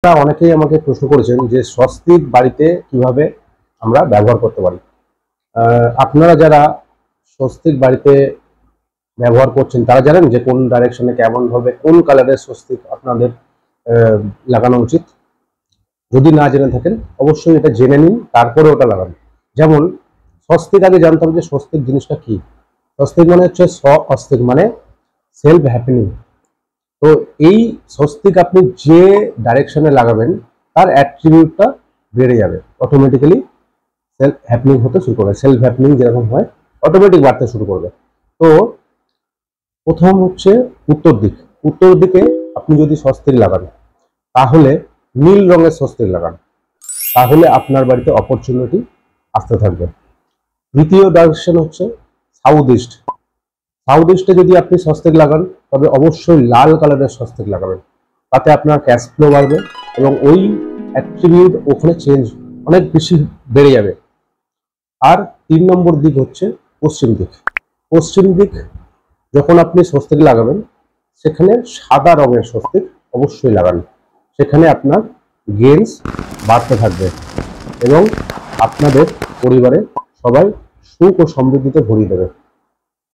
আপনারা অনেকেই আমাকে প্রশ্ন করেছেন যে স্বস্তিক বাড়িতে কিভাবে আমরা ব্যবহার করতে পারি। আপনারা যারা স্বস্তিক বাড়িতে ব্যবহার করছেন তারা জানেন যে কোন ডাইরেকশনে কেমন ভাবে কোন কালারের স্বস্তিক আপনাদের লাগানো উচিত। যদি না জেনে থাকেন অবশ্যই এটা জেনে নিন, তারপরে ওটা লাগান। যেমন স্বস্তিক আগে জানতে হবে যে স্বস্তিক জিনিসটা কি। স্বস্তিক মানে হচ্ছে স্বস্তিক মানে সেলফ হ্যাপেনিং। তো এই স্বস্তিক আপনি যে ডাইরেকশনে লাগাবেন তার অ্যাট্রিবিউটটা বেড়ে যাবে, অটোমেটিক্যালি সেলফ হ্যাপনিং হতে শুরু করবে। সেলফ হ্যাপনিং যেরকম হয় অটোমেটিক বাড়তে শুরু করবে। তো প্রথম হচ্ছে উত্তর দিক। উত্তর দিকে আপনি যদি স্বস্তিক লাগান তাহলে নীল রঙের স্বস্তিক লাগান, তাহলে আপনার বাড়িতে অপরচুনিটি আসতে থাকবে। দ্বিতীয় ডাইরেকশন হচ্ছে সাউথ ইস্ট। সাউথ ইস্টে যদি আপনি স্বস্তিক লাগান তবে অবশ্যই লাল কালারের স্বস্তিক লাগাবেন, তাতে আপনার ক্যাশ ফ্লো বাড়বে এবং ওই অ্যাট্রিবিউট ওখানে চেঞ্জ অনেক বেশি বেড়ে যাবে। আর 3 নম্বর দিক হচ্ছে পশ্চিম দিক। পশ্চিম দিক যখন আপনি স্বস্তিক লাগাবেন সেখানে সাদা রঙের স্বস্তিক অবশ্যই লাগান, সেখানে আপনার গেইনস বাড়তে থাকবে এবং আপনাদের পরিবারে সবাই সুখ ও সমৃদ্ধিতে ভরিয়ে দেবে।